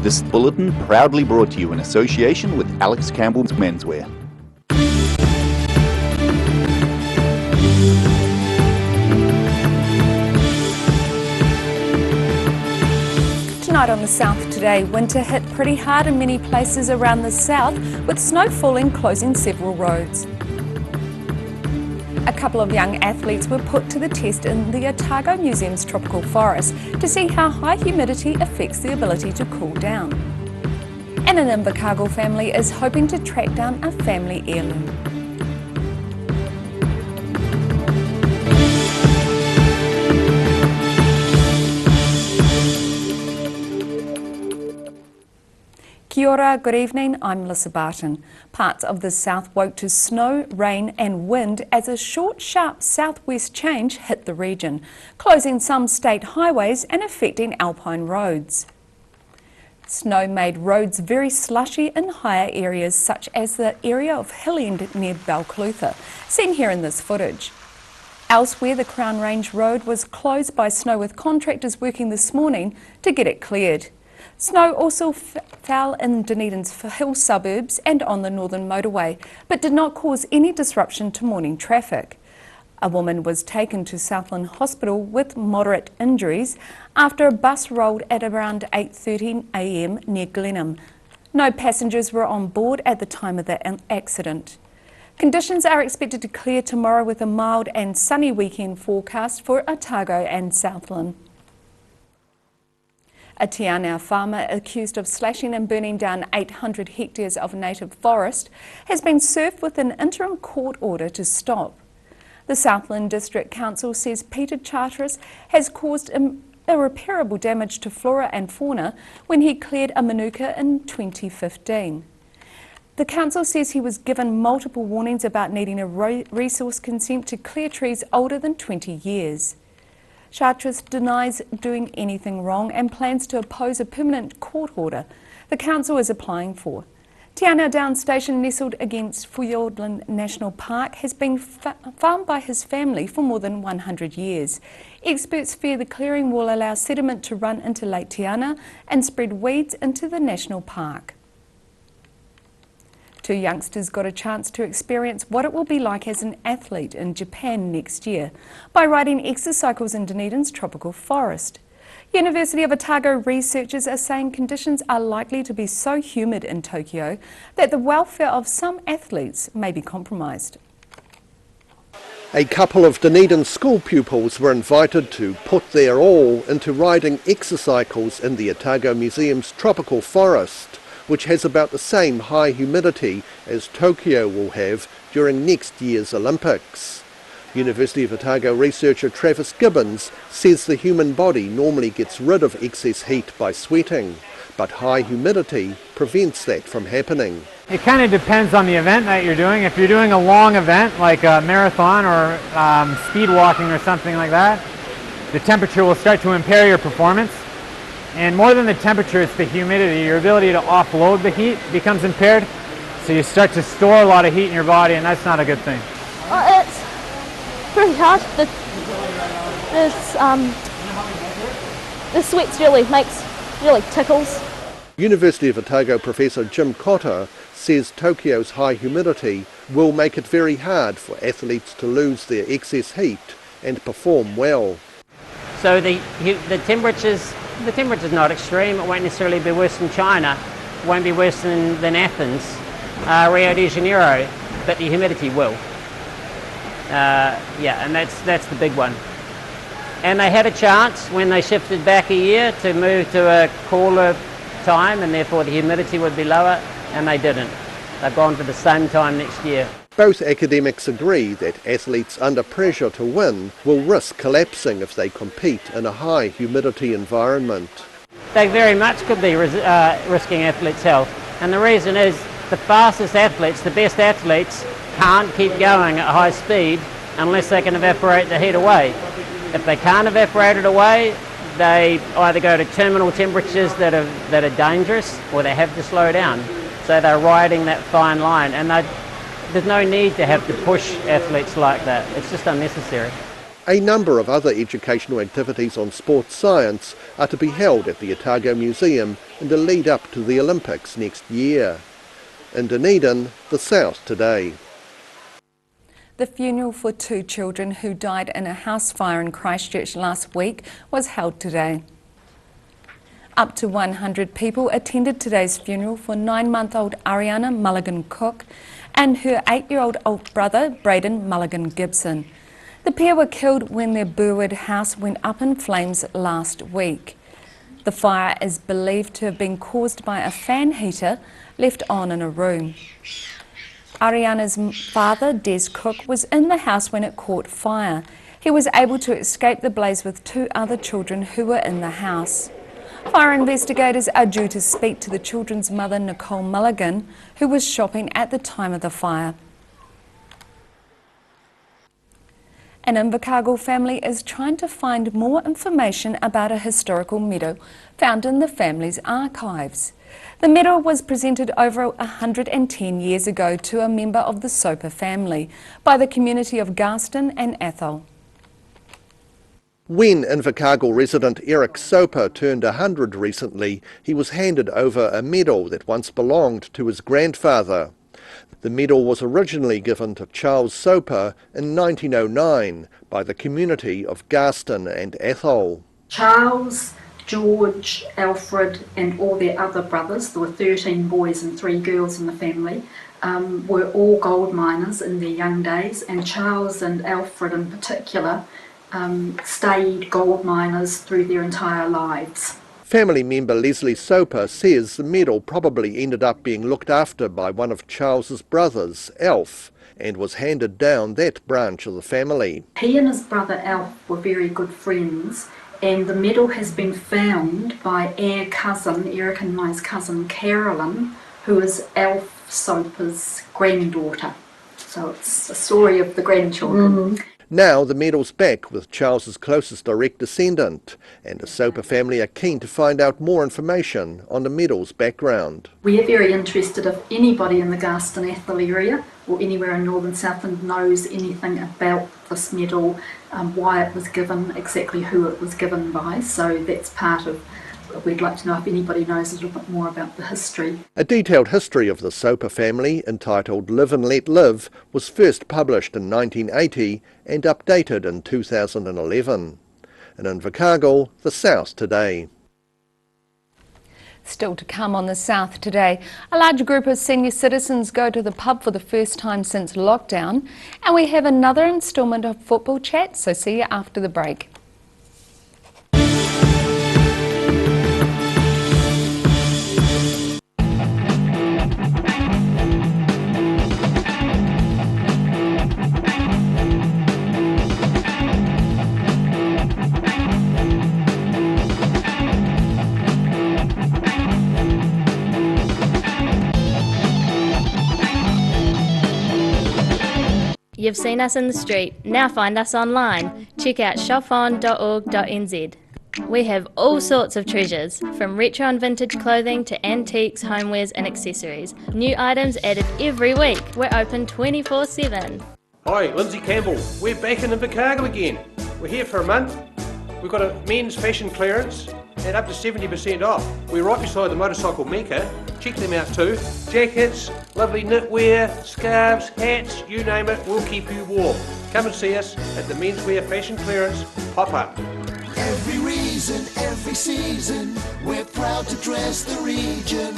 This bulletin proudly brought to you in association with Alex Campbell's Menswear. Tonight on the South Today, winter hit pretty hard in many places around the south, with snow falling, closing several roads. A couple of young athletes were put to the test in the Otago Museum's tropical forest to see how high humidity affects the ability to cool down. And an Invercargill family is hoping to track down a family heirloom. Kia ora, good evening, I'm Melissa Barton. Parts of the south woke to snow, rain and wind as a short, sharp southwest change hit the region, closing some state highways and affecting alpine roads. Snow made roads very slushy in higher areas such as the area of Hillyend near Balclutha, seen here in this footage. Elsewhere, the Crown Range Road was closed by snow with contractors working this morning to get it cleared. Snow also fell in Dunedin's hill suburbs and on the northern motorway, but did not cause any disruption to morning traffic. A woman was taken to Southland Hospital with moderate injuries after a bus rolled at around 8:30 a.m. near Glenham. No passengers were on board at the time of the accident. Conditions are expected to clear tomorrow with a mild and sunny weekend forecast for Otago and Southland. A Te Anau farmer accused of slashing and burning down 800 hectares of native forest has been served with an interim court order to stop. The Southland District Council says Peter Charteris has caused irreparable damage to flora and fauna when he cleared a manuka in 2015. The council says he was given multiple warnings about needing a resource consent to clear trees older than 20 years. Charteris denies doing anything wrong and plans to oppose a permanent court order the council is applying for. Te Anau Downs Station, nestled against Fiordland National Park, has been farmed by his family for more than 100 years. Experts fear the clearing will allow sediment to run into Lake Te Anau and spread weeds into the national park. Two youngsters got a chance to experience what it will be like as an athlete in Japan next year by riding exercycles in Dunedin's tropical forest. University of Otago researchers are saying conditions are likely to be so humid in Tokyo that the welfare of some athletes may be compromised. A couple of Dunedin school pupils were invited to put their all into riding exercycles in the Otago Museum's tropical forest, which has about the same high humidity as Tokyo will have during next year's Olympics. University of Otago researcher Travis Gibbons says the human body normally gets rid of excess heat by sweating, but high humidity prevents that from happening. It kind of depends on the event that you're doing. If you're doing a long event like a marathon or speed walking or something like that, the temperature will start to impair your performance. And more than the temperature, it's the humidity. Your ability to offload the heat becomes impaired, so you start to store a lot of heat in your body, and that's not a good thing. It's pretty hard. The sweat really tickles. University of Otago professor Jim Cotter says Tokyo's high humidity will make it very hard for athletes to lose their excess heat and perform well. So the temperature's not extreme. It won't necessarily be worse than China. It won't be worse than Athens, Rio de Janeiro, but the humidity will. And that's the big one. And they had a chance when they shifted back a year to move to a cooler time, and therefore the humidity would be lower, and they didn't. They've gone to the same time next year. Both academics agree that athletes under pressure to win will risk collapsing if they compete in a high humidity environment. They very much could be risking athletes' health, and the reason is the fastest athletes, the best athletes, can't keep going at high speed unless they can evaporate the heat away. If they can't evaporate it away, they either go to terminal temperatures that are dangerous, or they have to slow down. So they're riding that fine line, and there's no need to have to push athletes like that. It's just unnecessary. A number of other educational activities on sports science are to be held at the Otago Museum in the lead up to the Olympics next year. In Dunedin, the South Today. The funeral for 2 children who died in a house fire in Christchurch last week was held today. Up to 100 people attended today's funeral for 9-month-old Ariana Mulligan Cook and her 8-year-old old brother Braden Mulligan Gibson. The pair were killed when their Burwood house went up in flames last week. The fire is believed to have been caused by a fan heater left on in a room. Ariana's father, Des Cook, was in the house when it caught fire. He was able to escape the blaze with 2 other children who were in the house. Fire investigators are due to speak to the children's mother, Nicole Mulligan, who was shopping at the time of the fire. An Invercargill family is trying to find more information about a historical medal found in the family's archives. The medal was presented over 110 years ago to a member of the Soper family by the community of Garston and Athol. When Invercargill resident Eric Soper turned 100 recently, he was handed over a medal that once belonged to his grandfather. The medal was originally given to Charles Soper in 1909 by the community of Garston and Athol. Charles, George, Alfred and all their other brothers, there were 13 boys and 3 girls in the family, were all gold miners in their young days, and Charles and Alfred in particular stayed gold miners through their entire lives. Family member Leslie Soper says the medal probably ended up being looked after by one of Charles's brothers, Alf, and was handed down that branch of the family. He and his brother Alf were very good friends, and the medal has been found by our cousin, Eric and my cousin Carolyn, who is Alf Soper's granddaughter. So it's a story of the grandchildren. Now the medal's back with Charles's closest direct descendant, and the Soper family are keen to find out more information on the medal's background. We are very interested if anybody in the Garston Athol area or anywhere in Northern Southland knows anything about this medal, why it was given, exactly who it was given by. So that's part of, we'd like to know if anybody knows a little bit more about the history. A detailed history of the Soper family, entitled Live and Let Live, was first published in 1980 and updated in 2011. In Invercargill, the South Today. Still to come on the South Today, a large group of senior citizens go to the pub for the first time since lockdown, and we have another instalment of Football Chat, so see you after the break. You've seen us in the street, now find us online. Check out shopon.org.nz. We have all sorts of treasures, from retro and vintage clothing to antiques, homewares and accessories. New items added every week. We're open 24/7. Hi, Lindsay Campbell. We're back in Invercargill again. We're here for a month. We've got a men's fashion clearance at up to 70% off. We're right beside the motorcycle Mecca. Check them out too. Jackets, lovely knitwear, scarves, hats, you name it, we'll keep you warm. Come and see us at the Menswear Fashion Clearance pop-up. Every reason, every season, we're proud to dress the region.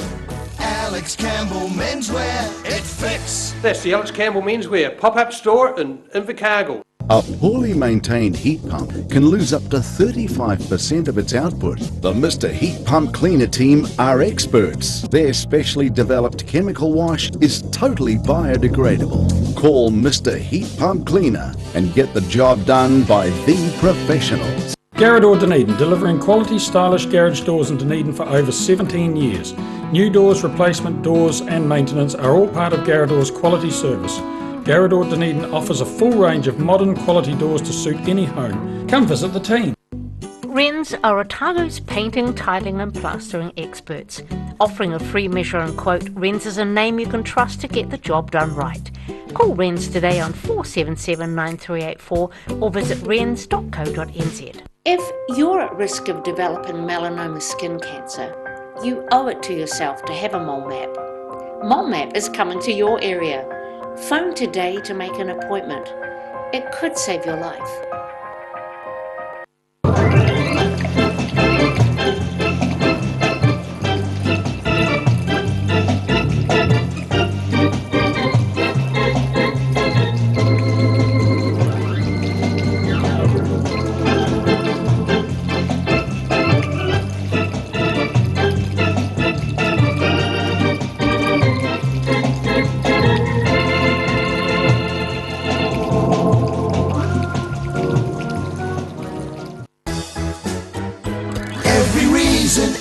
Alex Campbell Menswear, it fits. That's the Alex Campbell Menswear pop-up store in Invercargill. A poorly maintained heat pump can lose up to 35% of its output. The Mr. Heat Pump Cleaner team are experts. Their specially developed chemical wash is totally biodegradable. Call Mr. Heat Pump Cleaner and get the job done by the professionals. Garrador Dunedin, delivering quality stylish garage doors in Dunedin for over 17 years. New doors, replacement doors and maintenance are all part of Garrador's quality service. Garrador Dunedin offers a full range of modern quality doors to suit any home. Come visit the team. Wrens are Otago's painting, tiling and plastering experts. Offering a free measure and quote, Wrens is a name you can trust to get the job done right. Call Wrens today on 477 9384 or visit wrens.co.nz. If you're at risk of developing melanoma skin cancer, you owe it to yourself to have a mole map. Mole map is coming to your area. Phone today to make an appointment. It could save your life.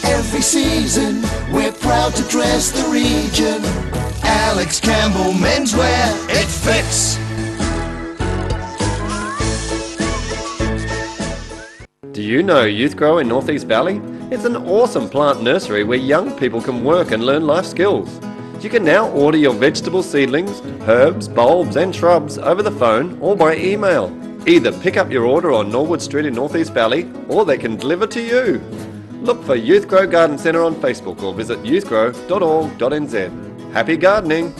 Every season, we're proud to dress the region. Alex Campbell Menswear, it fits. Do you know Youth Grow in North East Valley? It's an awesome plant nursery where young people can work and learn life skills. You can now order your vegetable seedlings, herbs, bulbs and shrubs over the phone or by email. Either pick up your order on Norwood Street in North East Valley or they can deliver to you. Look for Youth Grow Garden Centre on Facebook or visit youthgrow.org.nz. Happy gardening!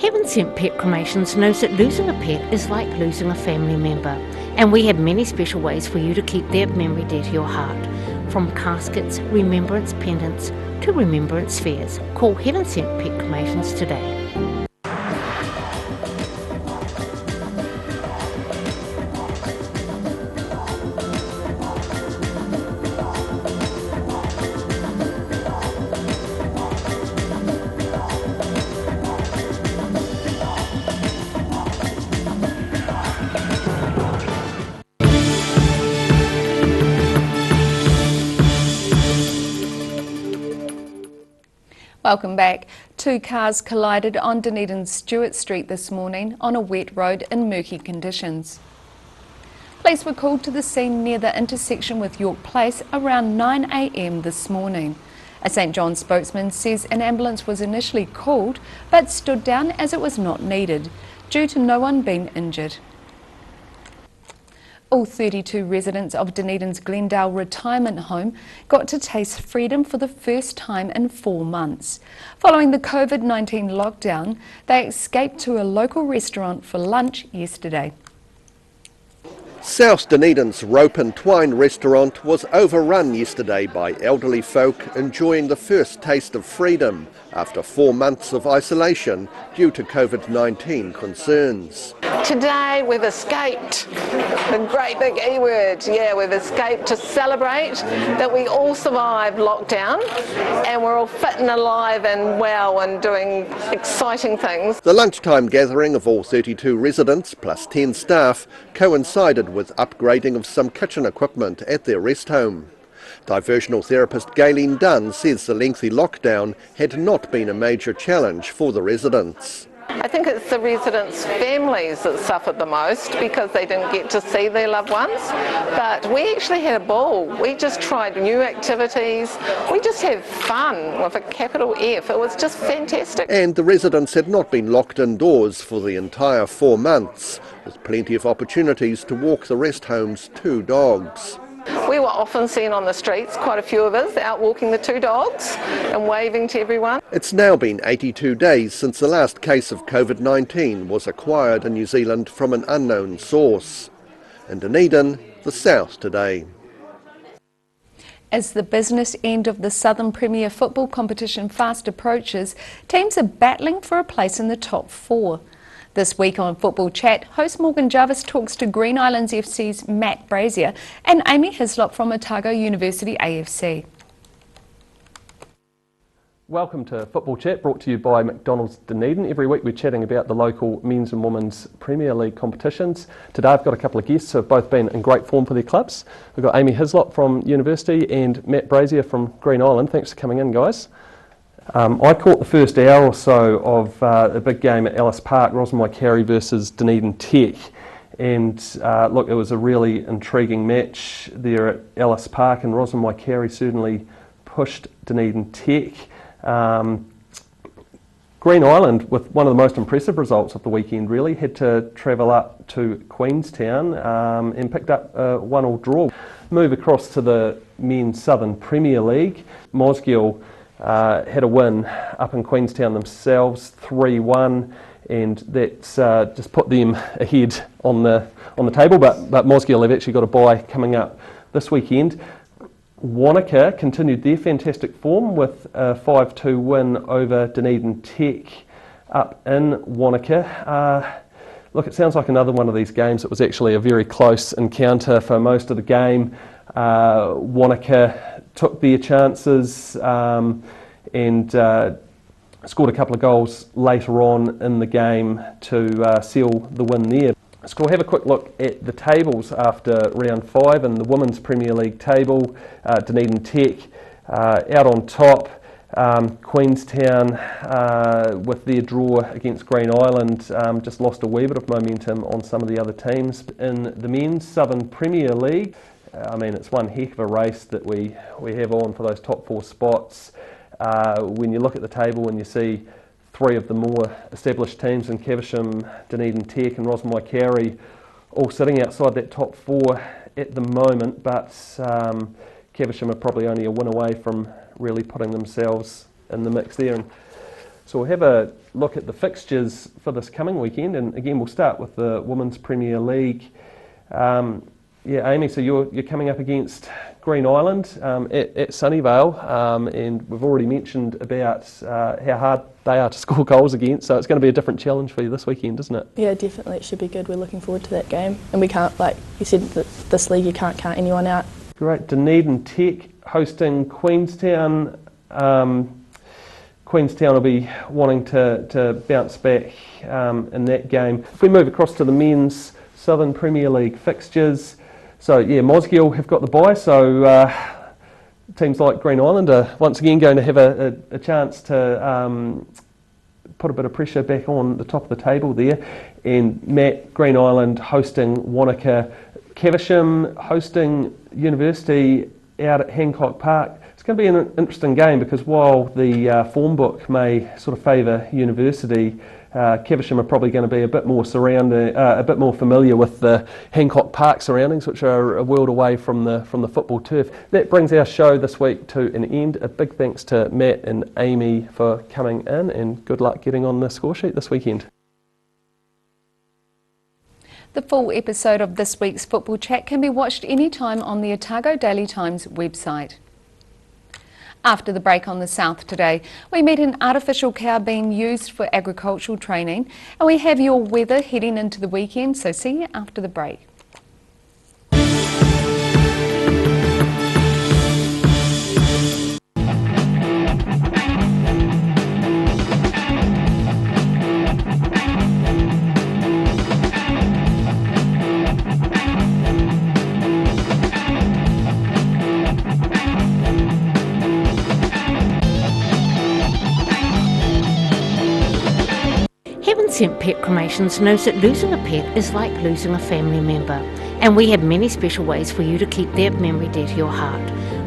Heaven Sent Pet Cremations knows that losing a pet is like losing a family member, and we have many special ways for you to keep their memory dear to your heart. From caskets, remembrance pendants to remembrance fairs. Call Heaven Sent Pet Cremations today. Welcome back. Two cars collided on Dunedin's Stewart Street this morning on a wet road in murky conditions. Police were called to the scene near the intersection with York Place around 9 a.m. this morning. A St John's spokesman says an ambulance was initially called but stood down as it was not needed, due to no one being injured. All 32 residents of Dunedin's Glendale retirement home got to taste freedom for the first time in 4 months. Following the COVID-19 lockdown, they escaped to a local restaurant for lunch yesterday. South Dunedin's Rope and Twine restaurant was overrun yesterday by elderly folk enjoying the first taste of freedom after 4 months of isolation due to COVID-19 concerns. Today we've escaped, the great big E word, we've escaped to celebrate that we all survived lockdown and we're all fit and alive and well and doing exciting things. The lunchtime gathering of all 32 residents plus 10 staff coincided with upgrading of some kitchen equipment at their rest home. Diversional therapist Gayleen Dunn says the lengthy lockdown had not been a major challenge for the residents. I think it's the residents' families that suffered the most because they didn't get to see their loved ones. But we actually had a ball. We just tried new activities. We just had fun with a capital F. It was just fantastic. And the residents had not been locked indoors for the entire 4 months, with plenty of opportunities to walk the rest home's 2 dogs. We were often seen on the streets, quite a few of us, out walking the 2 dogs and waving to everyone. It's now been 82 days since the last case of COVID-19 was acquired in New Zealand from an unknown source. In Dunedin, the South today. As the business end of the Southern Premier football competition fast approaches, teams are battling for a place in the top 4. This week on Football Chat, host Morgan Jarvis talks to Green Islands FC's Matt Brazier and Amy Hislop from Otago University AFC. Welcome to Football Chat, brought to you by McDonald's Dunedin. Every week we're chatting about the local men's and women's Premier League competitions. Today I've got a couple of guests who have both been in great form for their clubs. We've got Amy Hislop from University and Matt Brazier from Green Island. Thanks for coming in, guys. I caught the first hour or so of a big game at Ellis Park, Roslyn-Waikerie versus Dunedin Tech, and look, it was a really intriguing match there at Ellis Park, and Roslyn-Waikerie certainly pushed Dunedin Tech. Green Island, with one of the most impressive results of the weekend really, had to travel up to Queenstown and picked up a 1-1 draw. Move across to the Men's Southern Premier League. Mosgiel had a win up in Queenstown themselves, 3-1, and that's just put them ahead on the table, but Mosgiel have actually got a bye coming up this weekend. Wanaka continued their fantastic form with a 5-2 win over Dunedin Tech up in Wanaka. Look, it sounds like another one of these games. It was actually a very close encounter for most of the game. Wanaka took their chances and scored a couple of goals later on in the game to seal the win there. So we'll have a quick look at the tables after round 5 in the Women's Premier League table. Dunedin Tech out on top. Queenstown with their draw against Green Island just lost a wee bit of momentum on some of the other teams. In the Men's Southern Premier League, I mean, it's one heck of a race that we have on for those top 4 spots. When you look at the table and you see 3 of the more established teams in Caversham, Dunedin Tech and Rosmai all sitting outside that top 4 at the moment, but Caversham are probably only a win away from really putting themselves in the mix there. And so we'll have a look at the fixtures for this coming weekend, and again we'll start with the Women's Premier League. Yeah, Amy, so you're coming up against Green Island at Sunnyvale, and we've already mentioned about how hard they are to score goals against, so it's going to be a different challenge for you this weekend, isn't it? Yeah, definitely, it should be good. We're looking forward to that game, and we can't, like you said, this league you can't count anyone out. Great. Dunedin Tech hosting Queenstown. Queenstown will be wanting to bounce back in that game. If we move across to the Men's Southern Premier League fixtures, so yeah, Mosgiel have got the bye, so teams like Green Island are once again going to have a chance to put a bit of pressure back on the top of the table there. And Matt, Green Island hosting Wanaka, Caversham hosting University out at Hancock Park. It's going to be an interesting game because while the form book may sort of favour University, Caversham are probably going to be a bit more familiar with the Hancock Park surroundings, which are a world away from the football turf. That brings our show this week to an end. A big thanks to Matt and Amy for coming in, and good luck getting on the score sheet this weekend. The full episode of this week's Football Chat can be watched anytime on the Otago Daily Times website. After the break on the South today, we meet an artificial cow being used for agricultural training, and we have your weather heading into the weekend, so see you after the break. Heaven Sent Pet Cremations knows that losing a pet is like losing a family member, and we have many special ways for you to keep their memory dear to your heart.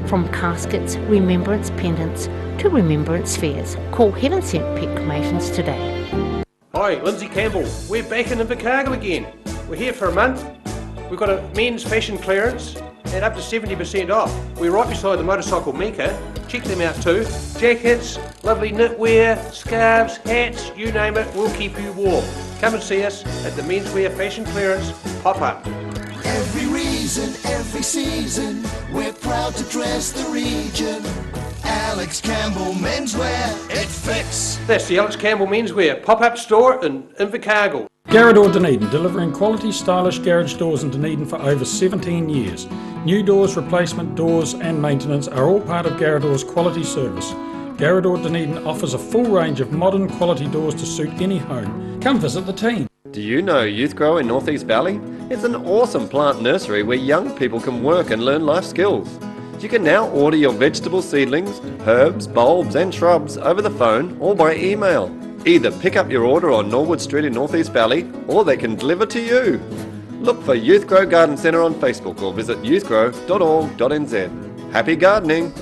From caskets, remembrance pendants to remembrance spheres. Call Heaven Sent Pet Cremations today. Hi, Lindsay Campbell. We're back in Invercargill again. We're here for a month. We've got a men's fashion clearance and up to 70% off. We're right beside the motorcycle maker. Check them out too. Jackets, lovely knitwear, scarves, hats, you name it, we'll keep you warm. Come and see us at the Menswear Fashion Clearance pop-up. Every reason, every season, we're proud to dress the region. Alex Campbell Menswear, it fits. That's the Alex Campbell Menswear pop-up store in Invercargill. Garrador Dunedin, delivering quality, stylish garage doors in Dunedin for over 17 years. New doors, replacement doors and maintenance are all part of Garrador's quality service. Garrador Dunedin offers a full range of modern quality doors to suit any home. Come visit the team. Do you know Youth Grow in North East Valley? It's an awesome plant nursery where young people can work and learn life skills. You can now order your vegetable seedlings, herbs, bulbs and shrubs over the phone or by email. Either pick up your order on Norwood Street in North East Valley or they can deliver to you. Look for Youth Grow Garden Centre on Facebook or visit youthgrow.org.nz. Happy gardening!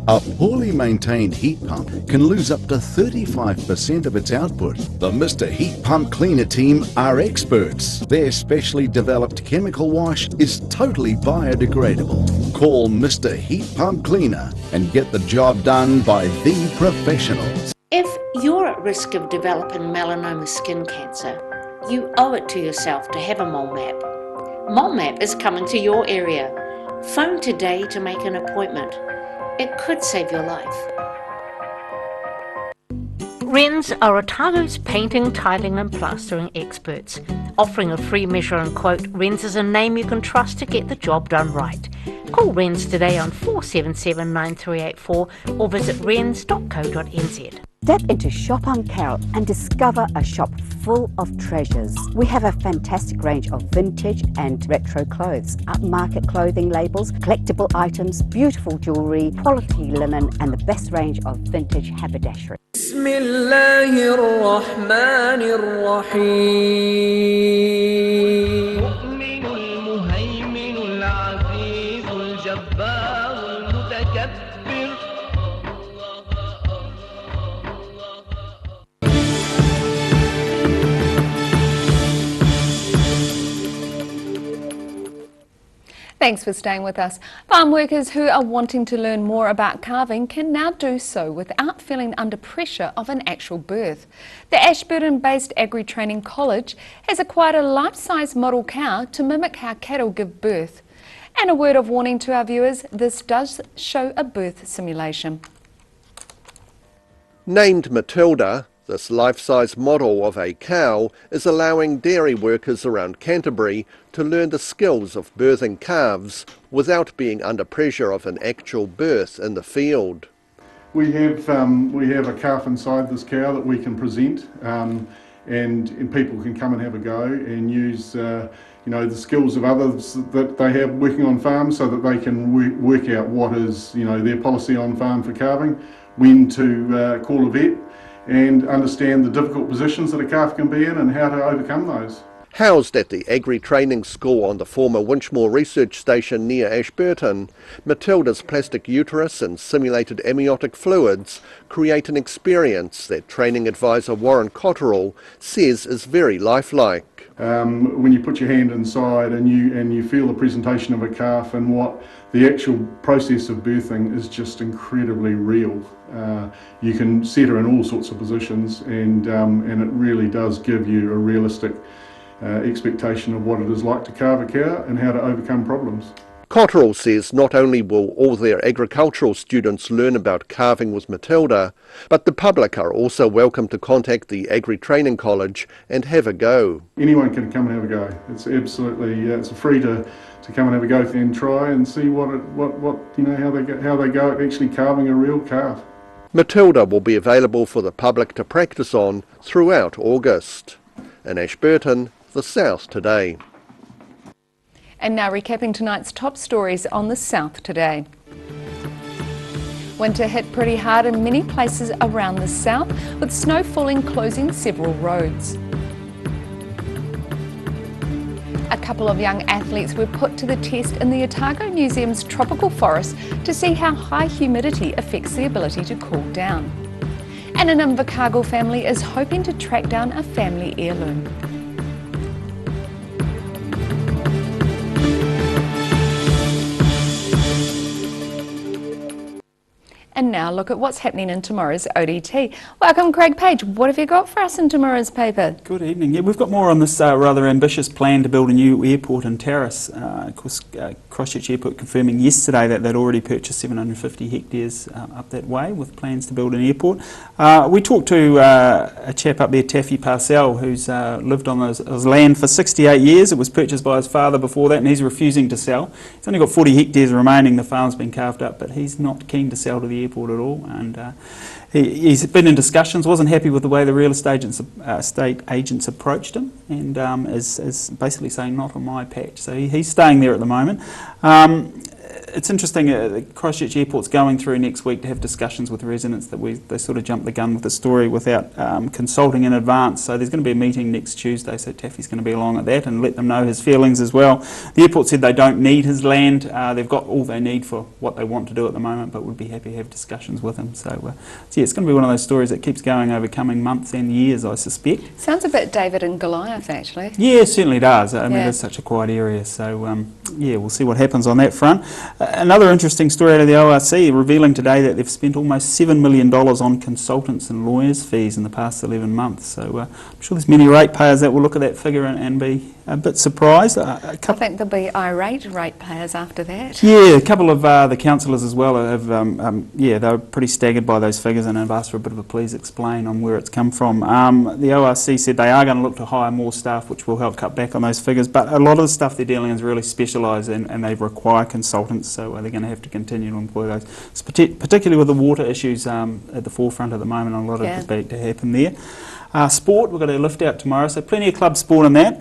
A poorly maintained heat pump can lose up to 35% of its output. The Mr. Heat Pump Cleaner team are experts. Their specially developed chemical wash is totally biodegradable. Call Mr. Heat Pump Cleaner and get the job done by the professionals. If you're at risk of developing melanoma skin cancer, you owe it to yourself to have a mole map. Mole map is coming to your area. Phone today to make an appointment. It could save your life. Wrens are Otago's painting, tiling and plastering experts. Offering a free measure and quote, Wrens is a name you can trust to get the job done right. Call Wrens today on 477 9384 or visit wrens.co.nz. Step into Shop on Carol and discover a shop full of treasures. We have a fantastic range of vintage and retro clothes, upmarket clothing labels, collectible items, beautiful jewellery, quality linen and the best range of vintage haberdashery. بسم الله الرحمن الرحيم المؤمن المهيمن العزيز الجبار المتكبر. Thanks for staying with us. Farm workers who are wanting to learn more about calving can now do so without feeling under pressure of an actual birth. The Ashburton-based Agri Training College has acquired a life-size model cow to mimic how cattle give birth. And a word of warning to our viewers, this does show a birth simulation. Named Matilda, this life-size model of a cow is allowing dairy workers around Canterbury to learn the skills of birthing calves without being under pressure of an actual birth in the field. We have a calf inside this cow that we can present, and people can come and have a go and use the skills of others that they have working on farms, so that they can work out what is their policy on farm for calving, when to call a vet, and understand the difficult positions that a calf can be in and how to overcome those. Housed at the Agri Training School on the former Winchmore Research Station near Ashburton, Matilda's plastic uterus and simulated amniotic fluids create an experience that training advisor Warren Cotterill says is very lifelike. When you put your hand inside and you feel the presentation of a calf, and what the actual process of birthing is just incredibly real. You can set her in all sorts of positions, and it really does give you a realistic expectation of what it is like to calve a cow and how to overcome problems. Cotterill says not only will all their agricultural students learn about calving with Matilda, but the public are also welcome to contact the Agri Training College and have a go. Anyone can come and have a go. It's absolutely it's free to come and have a go and try and see how they go at actually calving a real calf. Matilda will be available for the public to practice on throughout August. In Ashburton, the South Today. And now recapping tonight's top stories on the South Today. Winter hit pretty hard in many places around the south, with snow falling closing several roads. A couple of young athletes were put to the test in the Otago Museum's tropical forest to see how high humidity affects the ability to cool down. And an Invercargill family is hoping to track down a family heirloom. And now look at what's happening in tomorrow's ODT. Welcome, Craig Page. What have you got for us in tomorrow's paper? Good evening. Yeah, we've got more on this rather ambitious plan to build a new airport in Terrace. Of course, Christchurch Airport confirming yesterday that they'd already purchased 750 hectares up that way with plans to build an airport. We talked to a chap up there, Taffy Parcell, who's lived on his land for 68 years. It was purchased by his father before that, and he's refusing to sell. He's only got 40 hectares remaining. The farm's been carved up, but he's not keen to sell to the airport at all, and he's been in discussions, wasn't happy with the way the real estate agents approached him, and is basically saying not on my patch, so he's staying there at the moment. it's interesting, Christchurch Airport's going through next week to have discussions with residents that they sort of jumped the gun with the story without consulting in advance. So there's going to be a meeting next Tuesday, so Taffy's going to be along at that and let them know his feelings as well. The airport said they don't need his land. They've got all they need for what they want to do at the moment, but would be happy to have discussions with him. So yeah, it's going to be one of those stories that keeps going over coming months and years, I suspect. Sounds a bit David and Goliath, actually. Yeah, it certainly does. I mean, it's such a quiet area, so yeah, we'll see what happens on that front. Another interesting story out of the ORC, revealing today that they've spent almost $7 million on consultants and lawyers' fees in the past 11 months. So I'm sure there's many ratepayers that will look at that figure and be a bit surprised. I think there'll be irate ratepayers after that. Yeah, a couple of the councillors as well have, yeah, they were pretty staggered by those figures and have asked for a bit of a please explain on where it's come from. The ORC said they are going to look to hire more staff, which will help cut back on those figures, but a lot of the stuff they're dealing with is really specialised and they require consultants, so they're going to have to continue to employ those. It's particularly with the water issues at the forefront at the moment, a lot of debate to happen there. Sport, we've got a lift out tomorrow, so plenty of club sport in that.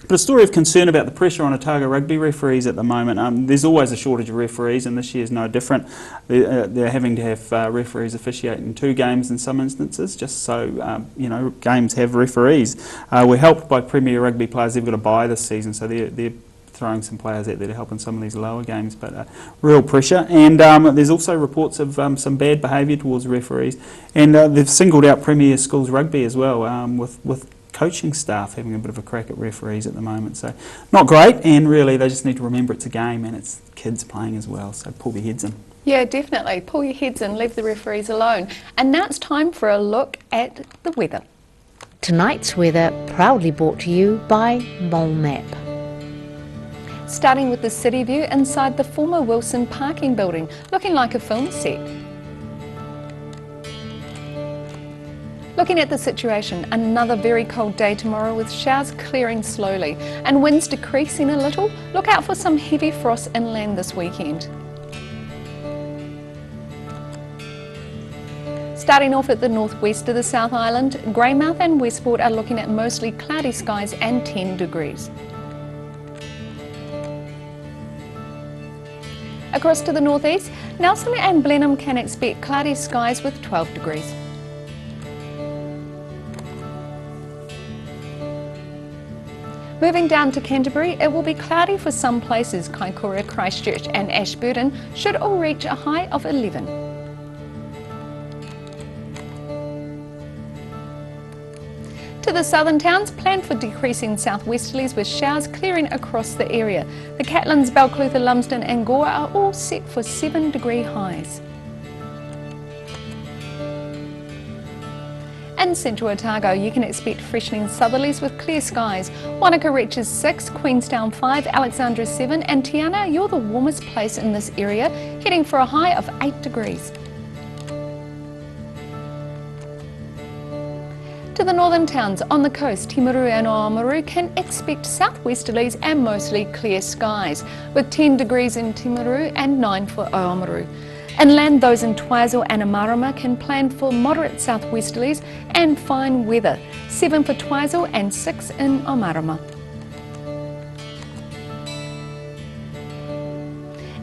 But a story of concern about the pressure on Otago rugby referees at the moment. There's always a shortage of referees, and this year's no different. They're having to have referees officiate in 2 games in some instances, just so you know, games have referees. We're helped by Premier Rugby players. They've got a bye this season, so they're throwing some players out there to help in some of these lower games, but real pressure. And there's also reports of some bad behaviour towards referees, and they've singled out Premier Schools Rugby as well, with coaching staff having a bit of a crack at referees at the moment. So not great, and really they just need to remember it's a game and it's kids playing as well, so pull your heads in. Yeah, definitely. Pull your heads in, leave the referees alone. And now it's time for a look at the weather. Tonight's weather proudly brought to you by Mole Map. Starting with the city view inside the former Wilson parking building, looking like a film set. Looking at the situation, another very cold day tomorrow with showers clearing slowly and winds decreasing a little. Look out for some heavy frost inland this weekend. Starting off at the northwest of the South Island, Greymouth and Westport are looking at mostly cloudy skies and 10 degrees. Across to the northeast, Nelson and Blenheim can expect cloudy skies with 12 degrees. Moving down to Canterbury, it will be cloudy for some places. Kaikoura, Christchurch and Ashburton should all reach a high of 11. To the southern towns, plan for decreasing southwesterlies with showers clearing across the area. The Catlins, Balclutha, Lumsden and Gore are all set for 7-degree highs. In central Otago, you can expect freshening southerlies with clear skies. Wanaka reaches 6, Queenstown 5, Alexandra 7 and Tiana, you're the warmest place in this area, heading for a high of 8 degrees. To the northern towns on the coast, Timaru and Oamaru can expect southwesterlies and mostly clear skies, with 10 degrees in Timaru and 9 for Oamaru. Inland, those in Twizel and Amarama can plan for moderate southwesterlies and fine weather, 7 for Twizel and 6 in Amarama.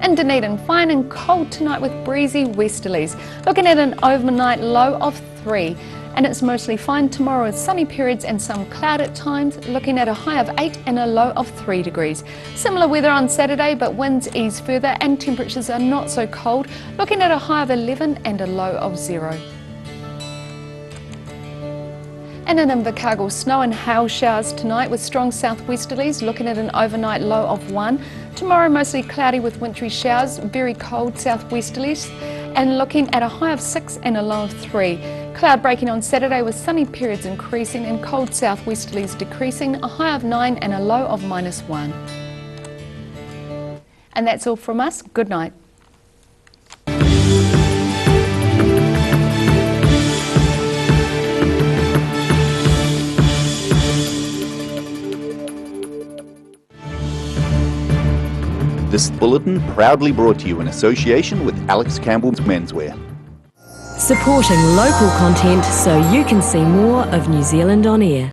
In Dunedin, fine and cold tonight with breezy westerlies, looking at an overnight low of 3. And it's mostly fine tomorrow with sunny periods and some cloud at times, looking at a high of 8 and a low of 3 degrees. Similar weather on Saturday, but winds ease further and temperatures are not so cold, looking at a high of 11 and a low of 0. And in Invercargill, snow and hail showers tonight with strong southwesterlies, looking at an overnight low of 1. Tomorrow mostly cloudy with wintry showers, very cold southwesterlies, and looking at a high of 6 and a low of 3. Cloud breaking on Saturday with sunny periods increasing and cold southwesterlies decreasing, a high of 9 and a low of -1. And that's all from us. Good night. This bulletin proudly brought to you in association with Alex Campbell's Menswear. Supporting local content so you can see more of New Zealand on air.